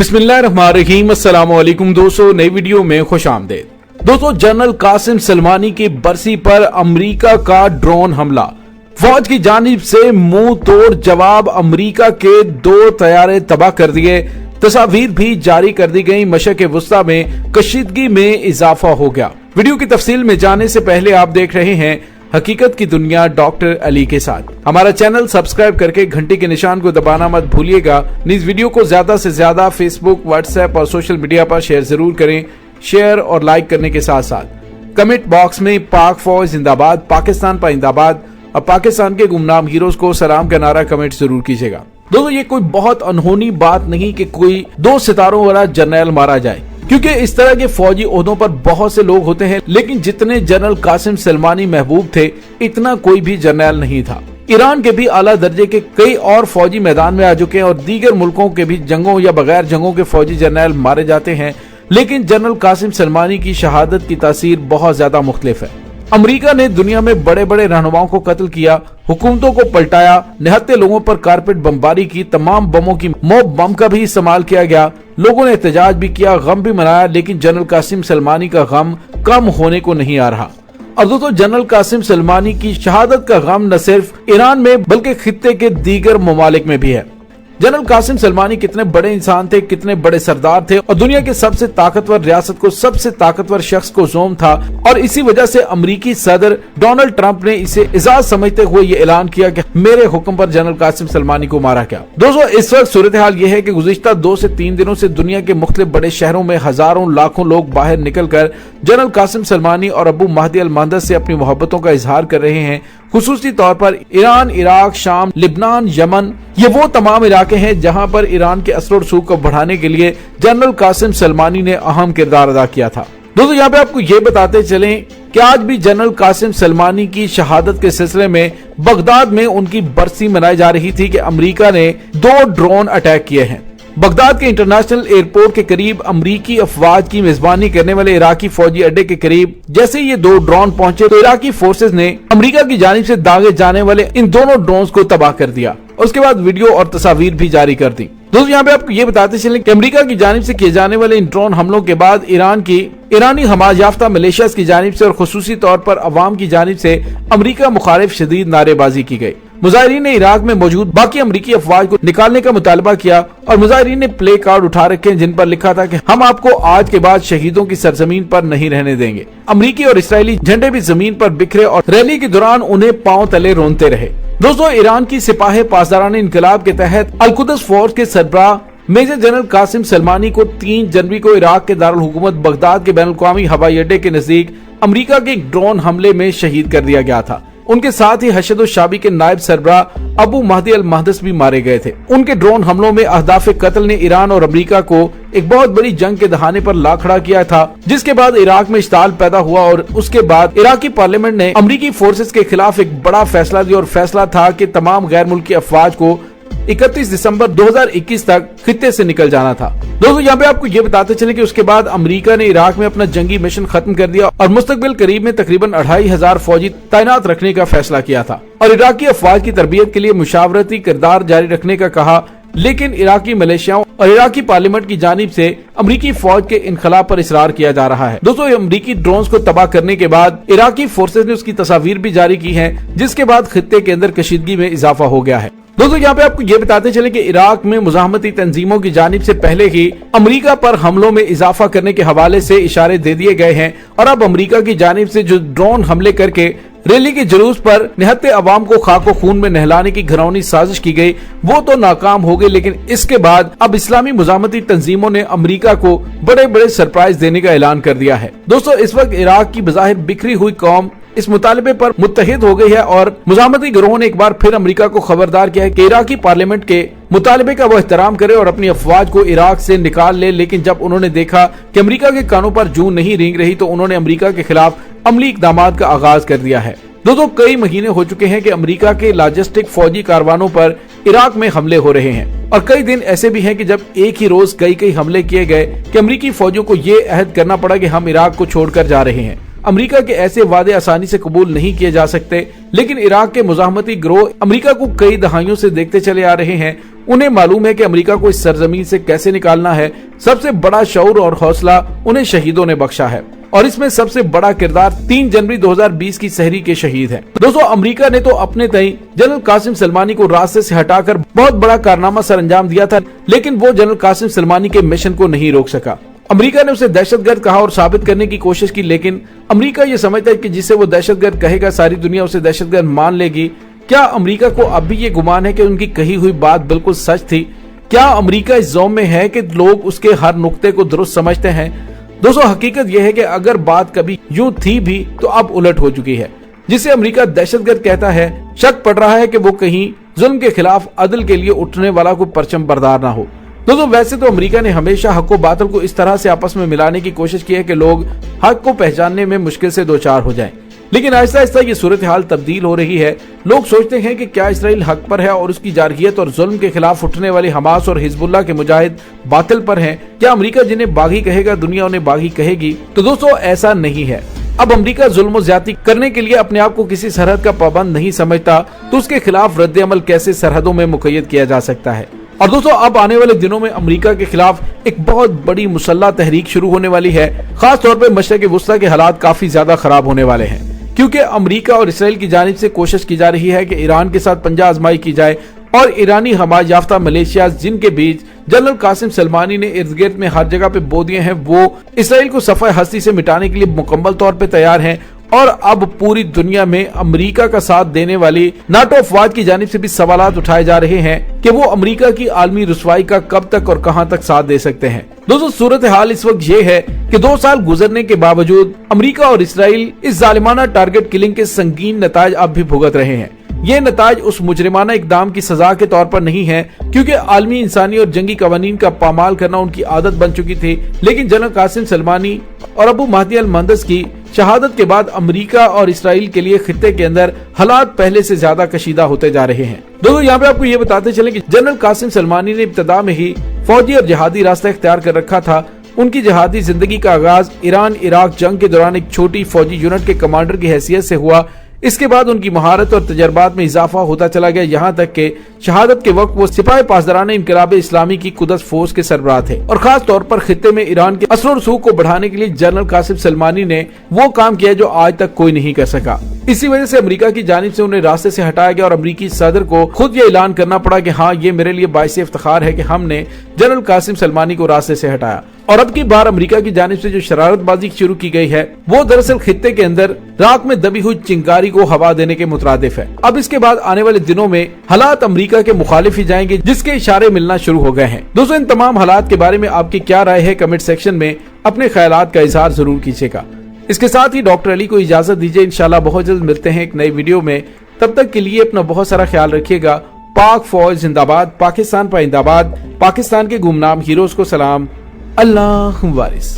बिस्मिल्लाहिर्रहमानिर्रहीम। अस्सलाम वालेकुम दोस्तों, नई वीडियो में खुश आमदेद। दोस्तों, जनरल कासिम सुलेमानी की बरसी पर अमेरिका का ड्रोन हमला, फौज की जानिब से मुंह तोड़ जवाब, अमेरिका के 2 तैयारे तबाह कर दिए, तस्वीर भी जारी कर दी गई। मशरक़ वुस्ता में कशीदगी में इजाफा हो गया। वीडियो की तफसील में जाने से पहले आप देख रहे हैं हकीकत की दुनिया डॉक्टर अली के साथ। हमारा चैनल सब्सक्राइब करके घंटी के निशान को दबाना मत भूलिएगा। इस वीडियो को ज्यादा से ज्यादा फेसबुक, व्हाट्सएप और सोशल मीडिया पर शेयर जरूर करें। शेयर और लाइक करने के साथ साथ कमेंट बॉक्स में पाक फौज जिंदाबाद, पाकिस्तान पाइंदाबाद और पाकिस्तान के गुमनाम हीरोज को सलाम का नारा कमेंट जरूर कीजिएगा। दोस्तों, ये कोई बहुत अनहोनी बात नहीं कि कोई 2 सितारों वाला जर्नल मारा जाए, क्योंकि इस तरह के फौजी ओहदों पर बहुत से लोग होते हैं, लेकिन जितने जनरल कासिम सुलेमानी महबूब थे, इतना कोई भी जर्नल नहीं था। ईरान के भी आला दर्जे के कई और फौजी मैदान में आ चुके हैं और दीगर मुल्कों के भी जंगों या बगैर जंगों के फौजी जर्नल मारे जाते हैं, लेकिन जनरल कासिम सुलेमानी की शहादत की तासीर बहुत ज्यादा मुख्तलिफ है। अमेरिका ने दुनिया में बड़े बड़े रहनुमाओं को कत्ल किया, हुकूमतों को पलटाया, निहत्थे लोगों पर कारपेट बमबारी की, तमाम बमों की मॉब बम का भी इस्तेमाल किया गया, लोगों ने एहतजाज भी किया, गम भी मनाया, लेकिन जनरल कासिम सुलेमानी का गम कम होने को नहीं आ रहा। और दोस्तों, जनरल कासिम सुलेमानी की शहादत का गम न सिर्फ ईरान में बल्कि खित्ते के दीगर ममालिक में भी है। जनरल कासिम सुलेमानी कितने बड़े इंसान थे, कितने बड़े सरदार थे और दुनिया के सबसे ताकतवर रियासत को, सबसे ताकतवर शख्स को ज़ोम था, और इसी वजह से अमेरिकी सदर डोनाल्ड ट्रंप ने इसे इजाज समझते हुए ये ऐलान किया कि मेरे हुक्म पर जनरल कासिम सुलेमानी को मारा गया। दोस्तों, इस वक्त सूरत हाल ये है कि गुज़िश्ता 2 से 3 दिनों से दुनिया के मुख्तलिफ बड़े शहरों में हजारों लाखों लोग बाहर निकल कर जनरल कासिम सुलेमानी और अबू महदी अल मुहंदस से अपनी मोहब्बतों का इजहार कर रहे हैं। खुसूसी तौर पर ईरान, इराक, शाम, लिबनान, यमन, ये वो तमाम इलाके हैं जहां पर ईरान के असर और रसूख को बढ़ाने के लिए जनरल कासिम सुलेमानी ने अहम किरदार अदा किया था। दोस्तों, यहाँ पे आपको ये बताते चलें कि आज भी जनरल कासिम सुलेमानी की शहादत के सिलसिले में बगदाद में उनकी बरसी मनाई जा रही थी कि अमेरिका ने 2 ड्रोन अटैक किए हैं। बगदाद के इंटरनेशनल एयरपोर्ट के करीब अमरीकी अफवाज की मेजबानी करने वाले इराकी फौजी अड्डे के करीब जैसे ये 2 ड्रोन पहुंचे तो इराकी फोर्सेस ने अमेरिका की जानिब से दागे जाने वाले इन दोनों ड्रोन को तबाह कर दिया। उसके बाद वीडियो और तस्वीर भी जारी कर दी। दोस्तों, यहाँ पे आपको ये बताते चलें कि अमेरिका की जानिब से किए जाने वाले इन ड्रोन हमलों के बाद ईरानी हमाज याफ्ता मिलिशिया की जानिब से और खुसूसी तौर पर अवाम की जानिब से अमेरिका मुखालिफ शदीद नारेबाजी की गई। मुजाहिरीन ने इराक में मौजूद बाकी अमरीकी अफवाज को निकालने का मुतालबा किया और मुजाहिरीन ने प्ले कार्ड उठा रखे जिन पर लिखा था कि हम आपको आज के बाद शहीदों की सरजमीन पर नहीं रहने देंगे। अमरीकी और इसराइली झंडे भी जमीन पर बिखरे और रैली के दौरान उन्हें पांव तले रोनते रहे। दोस्तों, ईरान की सिपाही पासदारान इनकलाब के तहत अल-कुद्स फोर्स के सरबराह मेजर जनरल कासिम सुलेमानी को 3 जनवरी को इराक के दारुल हुकूमत बगदाद के बैनुल-अक़वामी हवाई अड्डे के नजदीक अमेरिका के एक ड्रोन हमले में शहीद कर दिया गया था। उनके साथ ही हशद शाबी के नायब सरबराह अबू महदी अल मुहंदस भी मारे गए थे। उनके ड्रोन हमलों में अहदाफे कत्ल ने ईरान और अमेरिका को एक बहुत बड़ी जंग के दहाने पर ला खड़ा किया था, जिसके बाद इराक में इश्ताल पैदा हुआ और उसके बाद इराकी पार्लियामेंट ने अमेरिकी फोर्सेस के खिलाफ एक बड़ा फैसला दिया और फैसला था कि तमाम गैर मुल्की अफवाज को 31 दिसंबर 2021 तक खित्ते से निकल जाना था। दोस्तों, यहाँ पे आपको ये बताते चले कि उसके बाद अमेरिका ने इराक में अपना जंगी मिशन खत्म कर दिया और मुस्तकबिल करीब में तकरीबन 2500 फौजी तैनात रखने का फैसला किया था और इराकी अफवाज की तरबियत के लिए मुशावरती किरदार जारी रखने का कहा, लेकिन इराकी मिलिशियाओं और इराकी पार्लियामेंट की जानिब से अमरीकी फौज के इनखलाब पर इसरार किया जा रहा है। दोस्तों, अमरीकी ड्रोन्स को तबाह करने के बाद इराकी फोर्सेस ने उसकी तस्वीर भी जारी की है, जिसके बाद खित्ते के अंदर कशीदगी में इजाफा हो गया है। दोस्तों, यहाँ पे आपको ये बताते चले कि इराक में मुजाहमती तंजीमों की जानिब से पहले ही अमेरिका पर हमलों में इजाफा करने के हवाले से इशारे दे दिए गए हैं और अब अमेरिका की जानिब से जो ड्रोन हमले करके रैली के जुलूस पर निहत्थे अवाम को खाको खून में नहलाने की घिनौनी साजिश की गई, वो तो नाकाम हो गई, लेकिन इसके बाद अब इस्लामी मुजाहमती तंजीमों ने अमेरिका को बड़े बड़े सरप्राइज देने का ऐलान कर दिया है। दोस्तों, इस वक्त इराक की बज़ाहिर बिखरी हुई कौम इस मुतालबे पर मुत्तहिद हो गई है और मुजाहमती गिरोह ने एक बार फिर अमेरिका को खबरदार किया है कि इराकी पार्लियामेंट के मुतालबे का वो एहतराम करे और अपनी अफवाज को इराक से निकाल ले। लेकिन जब उन्होंने देखा कि अमेरिका के कानों पर जूं नहीं रेंग रही तो उन्होंने अमेरिका के खिलाफ अमली इक़दामात का आगाज कर दिया है। दोस्तों, कई महीने हो चुके हैं कि अमेरिका के लॉजिस्टिक फौजी कारवानों पर इराक में हमले हो रहे हैं और कई दिन ऐसे भी हैं कि जब एक ही रोज कई हमले किए गए कि अमेरिकी फौजियों को ये अहद करना पड़ा कि हम इराक को छोड़कर जा रहे हैं। امریکہ کے ایسے وعدے آسانی سے قبول نہیں کیے جا سکتے، لیکن عراق کے مزاحمتی گروہ امریکہ کو کئی دہائیوں سے دیکھتے چلے آ رہے ہیں۔ انہیں معلوم ہے کہ امریکہ کو اس سرزمین سے کیسے نکالنا ہے۔ سب سے بڑا شعور اور حوصلہ انہیں شہیدوں نے بخشا ہے، اور اس میں سب سے بڑا کردار 3 جنوری 2020 کی سحری کے شہید ہے۔ دوستو، امریکہ نے تو اپنے تئیں جنرل قاسم سلمانی کو راستے سے ہٹا کر بہت بڑا کارنامہ سر انجام دیا تھا، لیکن وہ جنرل قاسم سلمانی کے مشن کو نہیں روک سکا۔ امریکہ نے اسے دہشت گرد کہا اور ثابت کرنے کی کوشش کی، لیکن امریکہ یہ سمجھتا ہے کہ جسے وہ دہشت گرد کہے گا ساری دنیا اسے دہشت گرد مان لے گی۔ کیا امریکہ کو اب بھی یہ گمان ہے کہ ان کی کہی ہوئی بات بالکل سچ تھی؟ کیا امریکہ اس ذوم میں ہے کہ لوگ اس کے ہر نقطے کو درست سمجھتے ہیں؟ دوستو، حقیقت یہ ہے کہ اگر بات کبھی یوں تھی بھی تو اب الٹ ہو چکی ہے۔ جسے امریکہ دہشت گرد کہتا ہے، شک پڑ رہا ہے کہ وہ کہیں ظلم کے خلاف عدل کے لیے اٹھنے والا کوئی پرچم بردار نہ ہو۔ دوستو، ویسے تو امریکہ نے ہمیشہ حق و باطل کو اس طرح سے آپس میں ملانے کی کوشش کی ہے کہ لوگ حق کو پہچاننے میں مشکل سے دوچار ہو جائیں، لیکن آہستہ آہستہ یہ صورتحال تبدیل ہو رہی ہے۔ لوگ سوچتے ہیں کہ کیا اسرائیل حق پر ہے اور اس کی جارحیت اور ظلم کے خلاف اٹھنے والے حماس اور حزب اللہ کے مجاہد باطل پر ہیں؟ کیا امریکہ جنہیں باغی کہے گا دنیا انہیں باغی کہے گی؟ تو دوستو، ایسا نہیں ہے۔ اب امریکہ ظلم و زیادتی کرنے کے لیے اپنے آپ کو کسی سرحد کا پابند نہیں سمجھتا، تو اس کے خلاف رد عمل کیسے سرحدوں میں مقید کیا جا سکتا ہے؟ اور دوستو، اب آنے والے دنوں میں امریکہ کے خلاف ایک بہت بڑی مسلح تحریک شروع ہونے والی ہے۔ خاص طور پر مشرق وسطیٰ کے حالات کافی زیادہ خراب ہونے والے ہیں، کیونکہ امریکہ اور اسرائیل کی جانب سے کوشش کی جا رہی ہے کہ ایران کے ساتھ پنجہ آزمائی کی جائے، اور ایرانی حمایت یافتہ ملیشیاز جن کے بیچ جنرل قاسم سلمانی نے ارد گرد میں ہر جگہ پہ بو دیے ہیں، وہ اسرائیل کو صفحہ ہستی سے مٹانے کے لیے مکمل طور پہ تیار ہیں۔ اور اب پوری دنیا میں امریکہ کا ساتھ دینے والی ناٹو افواج کی جانب سے بھی سوالات اٹھائے جا رہے ہیں کہ وہ امریکہ کی عالمی رسوائی کا کب تک اور کہاں تک ساتھ دے سکتے ہیں۔ دوستو، صورتحال اس وقت یہ ہے کہ 2 سال گزرنے کے باوجود امریکہ اور اسرائیل اس ظالمانہ ٹارگٹ کلنگ کے سنگین نتائج اب بھی بھگت رہے ہیں۔ یہ نتائج اس مجرمانہ اقدام کی سزا کے طور پر نہیں ہے، کیونکہ عالمی انسانی اور جنگی قوانین کا پامال کرنا ان کی عادت بن چکی تھی، لیکن جنرل قاسم سلمانی اور ابو مہدی المہندس کی شہادت کے بعد امریکہ اور اسرائیل کے لیے خطے کے اندر حالات پہلے سے زیادہ کشیدہ ہوتے جا رہے ہیں۔ دوستو، یہاں پہ آپ کو یہ بتاتے چلیں کہ جنرل قاسم سلمانی نے ابتدا میں ہی فوجی اور جہادی راستہ اختیار کر رکھا تھا۔ ان کی جہادی زندگی کا آغاز ایران عراق جنگ کے دوران ایک چھوٹی فوجی یونٹ کے کمانڈر کی حیثیت سے ہوا۔ اس کے بعد ان کی مہارت اور تجربات میں اضافہ ہوتا چلا گیا، یہاں تک کہ شہادت کے وقت وہ سپاہ پاسداران انقلاب اسلامی کی قدس فوج کے سربراہ تھے، اور خاص طور پر خطے میں ایران کے اثر و رسوخ کو بڑھانے کے لیے جنرل قاسم سلمانی نے وہ کام کیا جو آج تک کوئی نہیں کر سکا۔ اسی وجہ سے امریکہ کی جانب سے انہیں راستے سے ہٹایا گیا، اور امریکی صدر کو خود یہ اعلان کرنا پڑا کہ ہاں، یہ میرے لیے باعث افتخار ہے کہ ہم نے جنرل قاسم سلمانی کو راستے سے ہٹایا۔ اور اب کی بار امریکہ کی جانب سے جو شرارت بازی شروع کی گئی ہے، وہ دراصل خطے کے اندر راک میں دبی ہوئی چنگاری کو ہوا دینے کے مترادف ہے۔ اب اس کے بعد آنے والے دنوں میں حالات امریکہ کے مخالف ہی جائیں گے، جس کے اشارے ملنا شروع ہو گئے ہیں۔ دوستو، ان تمام حالات کے بارے میں آپ کی کیا رائے ہے؟ کمنٹ سیکشن میں اپنے خیالات کا اظہار ضرور کیجیے گا۔ اس کے ساتھ ہی ڈاکٹر علی کو اجازت دیجیے، انشاءاللہ بہت جلد ملتے ہیں ایک نئی ویڈیو میں۔ تب تک کے لیے اپنا بہت سارا خیال رکھیے گا۔ پاک فوج زندہ باد، پاکستان پائندہ باد، پاکستان کے گمنام ہیروز کو سلام، اللہ وارث۔